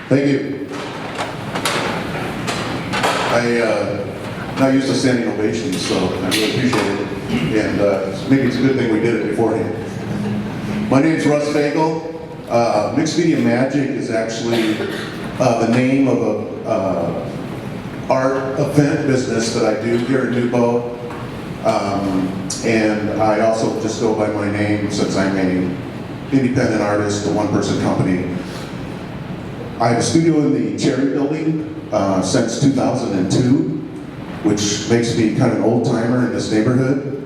Thank you. Not used to standing ovations, so I really appreciate it. And maybe it's a good thing we did it beforehand. My name's Russ Fagel. Mixed Media Magic is actually the name of a art event business that I do here in New Bow. And I also just go by my name since I'm an independent artist, a one-person company. I have a studio in the Cherry Building since 2002, which makes me kind of an old-timer in this neighborhood.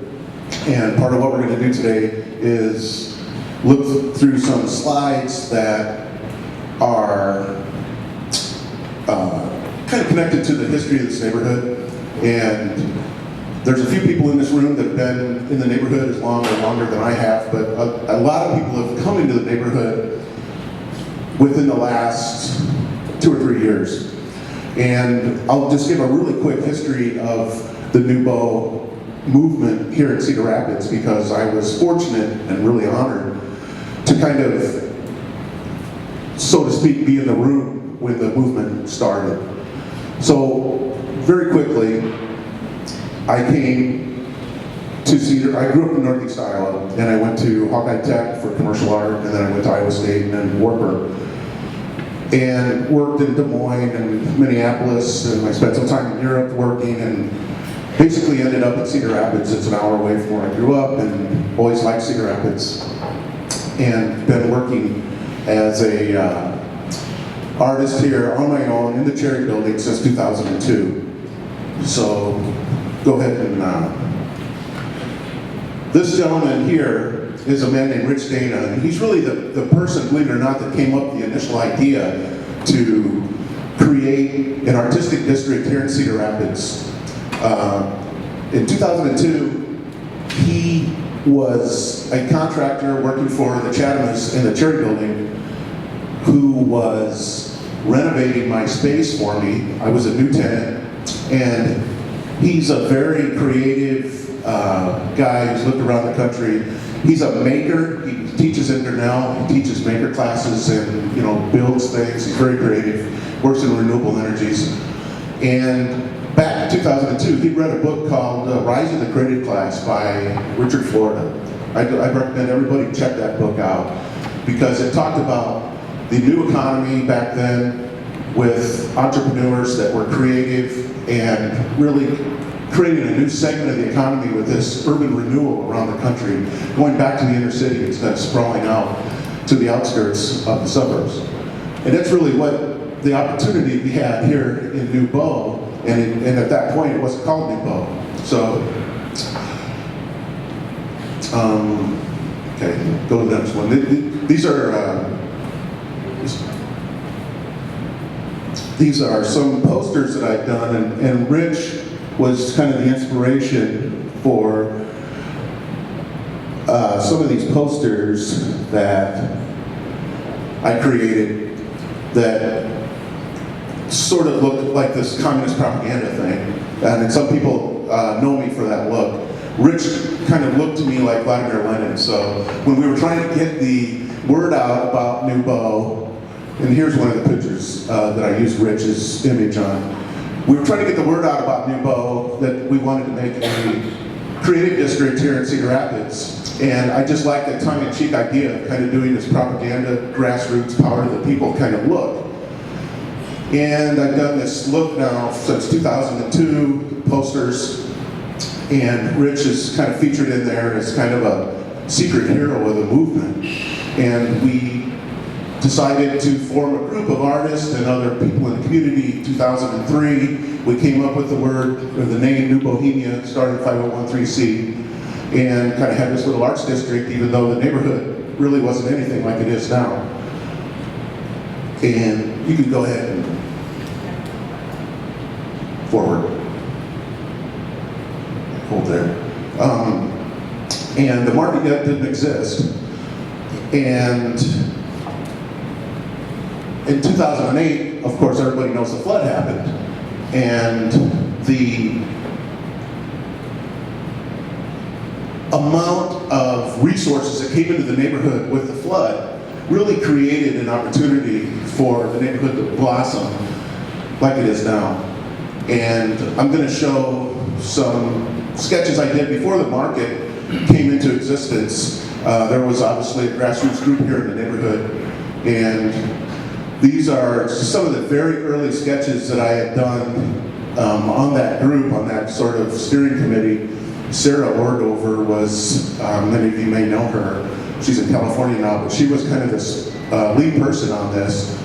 And part of what we're going to do today is look through some slides that are kind of connected to the history of this neighborhood. And there's a few people in this room that have been in the neighborhood as long or longer than I have, but a lot of people have come into the neighborhood within the last 2 or 3 years. And I'll just give a really quick history of the New Bow movement here in Cedar Rapids, because I was fortunate and really honored to kind of, so to speak, be in the room when the movement started. So very quickly, I came to Cedar. I grew up in Northeast Iowa, and I went to Hawkeye Tech for commercial art, and then I went to Iowa State and then Wartburg. And worked in Des Moines and Minneapolis, and I spent some time in Europe working, and basically ended up in Cedar Rapids. It's an hour away from where I grew up, and always liked Cedar Rapids. And been working as a artist here on my own in the Cherry Building since 2002. So go ahead and this gentleman here is a man named Rich Dana, and he's really the person, believe it or not, that came up with the initial idea to create an artistic district here in Cedar Rapids. In 2002, he was a contractor working for the Chatham's in the Cherry Building who was renovating my space for me. I was a new tenant, and he's a very creative guy who's lived around the country. He's a maker. He teaches in Grinnell. He teaches maker classes and builds things. He's very creative. Works in renewable energies. And back in 2002, he read a book called Rise of the Creative Class by Richard Florida. I recommend everybody check that book out, because it talked about the new economy back then with entrepreneurs that were creative and really creating a new segment of the economy with this urban renewal around the country, going back to the inner city instead of sprawling out to the outskirts of the suburbs. And that's really what the opportunity we had here in New Bow, and at that point it wasn't called New Bow. So, okay, go to the next one. These are some posters that I've done, and Rich was kind of the inspiration for some of these posters that I created that sort of look like this communist propaganda thing. And some people know me for that look. Rich kind of looked to me like Vladimir Lenin. So when we were trying to get the word out about New Bow, and here's one of the pictures that I used Rich's image on. We were trying to get the word out about New Bow that we wanted to make a creative district here in Cedar Rapids. And I just like the tongue-in-cheek idea of kind of doing this propaganda, grassroots, power to the people kind of look. And I've done this look now since 2002, posters, and Rich is kind of featured in there as kind of a secret hero of the movement. And we decided to form a group of artists and other people in the community in 2003. We came up with the word, or the name New Bohemia, started 501(c), and kind of had this little arts district, even though the neighborhood really wasn't anything like it is now. And you can go ahead and forward. Hold there. And the market yet didn't exist. And in 2008, of course, everybody knows the flood happened. And the amount of resources that came into the neighborhood with the flood really created an opportunity for the neighborhood to blossom like it is now. And I'm going to show some sketches I did before the market came into existence. There was obviously a grassroots group here in the neighborhood, and these are some of the very early sketches that I had done on that group, on that sort of steering committee. Sarah Ordover was, many of you may know her, she's in California now, but she was kind of this lead person on this.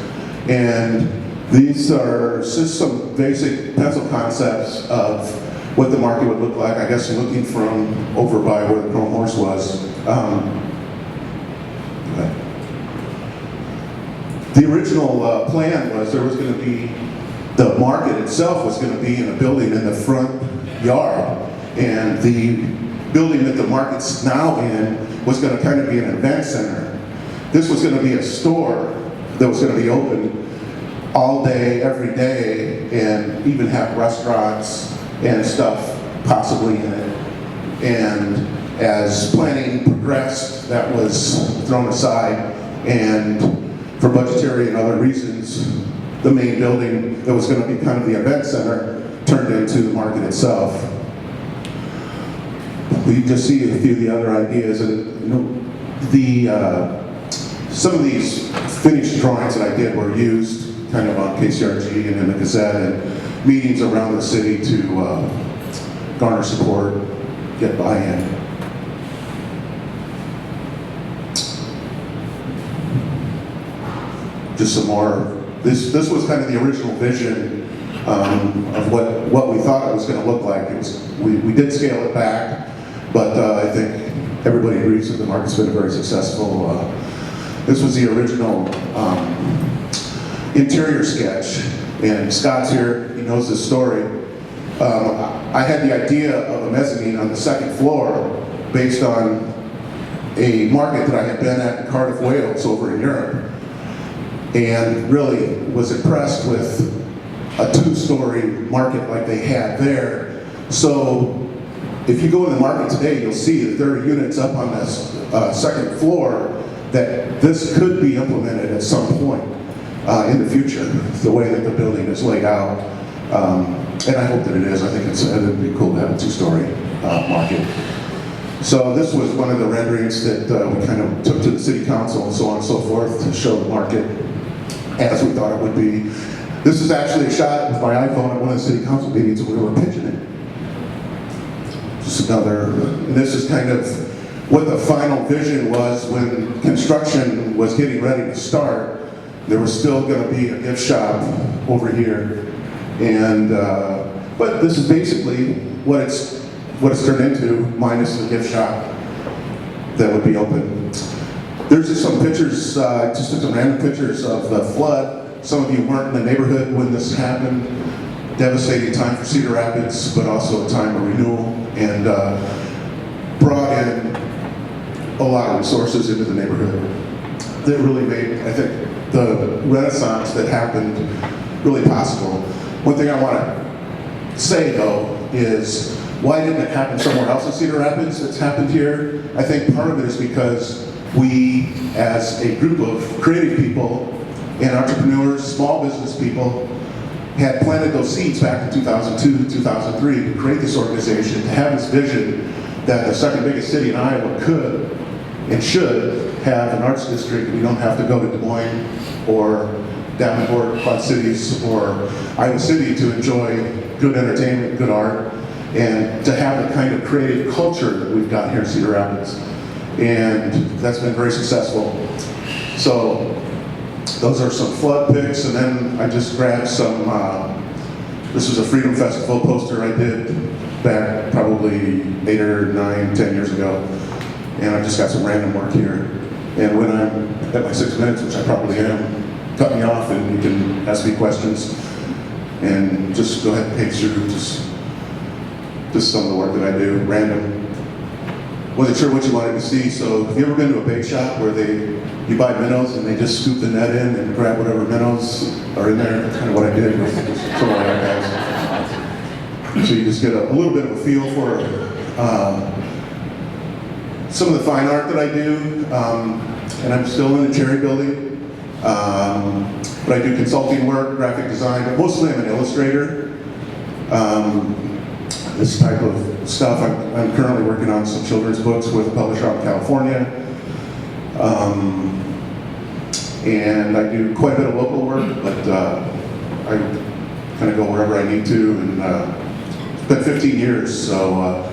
And these are just some basic pencil concepts of what the market would look like, I guess looking from over by where the Chrome Horse was. The original plan was there was going to be, the market itself was going to be in a building in the front yard, and the building that the market's now in was going to kind of be an event center. This was going to be a store that was going to be open all day, every day, and even have restaurants and stuff possibly in it. And as planning progressed, that was thrown aside, and for budgetary and other reasons, the main building that was going to be kind of the event center turned into the market itself. We just see a few of the other ideas, and some of these finished drawings that I did were used kind of on KCRG and in the Gazette and meetings around the city to garner support, get buy-in. Just some more. This was kind of the original vision of what we thought it was going to look like. We did scale it back, but I think everybody agrees that the market's been very successful. This was the original interior sketch, and Scott's here, he knows this story. I had the idea of a mezzanine on the second floor based on a market that I had been at in Cardiff, Wales, over in Europe, and really was impressed with a two-story market like they had there. So if you go in the market today, you'll see that there are units up on this second floor that this could be implemented at some point in the future, the way that the building is laid out. And I hope that it is. I think it would be cool to have a two-story market. So this was one of the renderings that we kind of took to the city council and so on and so forth to show the market as we thought it would be. This is actually a shot with my iPhone at one of the city council meetings when we were pitching it. Just another, and this is kind of what the final vision was when construction was getting ready to start. There was still going to be a gift shop over here, and but this is basically what it's turned into, minus the gift shop that would be open. There's just some pictures, just took some random pictures of the flood. Some of you weren't in the neighborhood when this happened. Devastating time for Cedar Rapids, but also a time of renewal, and brought in a lot of resources into the neighborhood that really made, I think, the renaissance that happened really possible. One thing I want to say, though, is why didn't it happen somewhere else in Cedar Rapids? It's happened here. I think part of it is because we, as a group of creative people and entrepreneurs, small business people, had planted those seeds back in 2002, 2003 to create this organization, to have this vision that the second biggest city in Iowa could and should have an arts district. We don't have to go to Des Moines or Davenport, Quad Cities, or Iowa City to enjoy good entertainment, good art, and to have the kind of creative culture that we've got here in Cedar Rapids. And that's been very successful. So those are some flood pics, and then I just grabbed some, this was a Freedom Festival poster I did back probably 8 or 9, 10 years ago. And I just got some random work here. And when I'm at my 6 minutes, which I probably am, cut me off and you can ask me questions. And just go ahead and page through just some of the work that I do, random. Wasn't sure what you wanted to see, so have you ever been to a bake shop where you buy minnows and they just scoop the net in and grab whatever minnows are in there? That's kind of what I did with some of my guys. So you just get a little bit of a feel for some of the fine art that I do. and I'm still in the Cherry Building. But I do consulting work, graphic design, but mostly I'm an illustrator. This type of stuff, I'm currently working on some children's books with a publisher out in California. And I do quite a bit of local work, but I kind of go wherever I need to. And it's been 15 years, so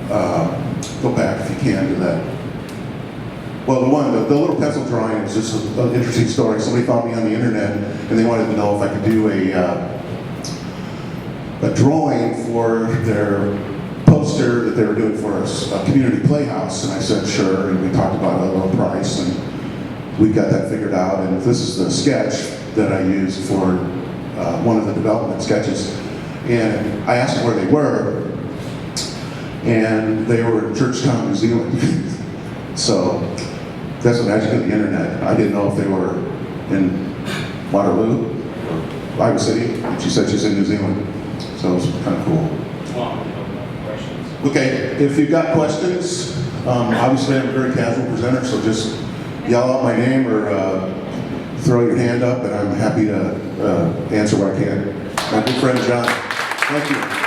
go back if you can to that. Well, the little pencil drawing is just an interesting story. Somebody found me on the internet, and they wanted to know if I could do a drawing for their poster that they were doing for a community playhouse. And I said, sure, and we talked about a little price, and we got that figured out. And this is the sketch that I used for one of the development sketches. And I asked them where they were, and they were in Georgetown, New Zealand. So that's the magic of the internet. I didn't know if they were in Waterloo or Iowa City. And she said she's in New Zealand. So it was kind of cool. Okay, if you've got questions, obviously I'm a very casual presenter, so just yell out my name or throw your hand up, and I'm happy to answer what I can. My good friend John. Thank you.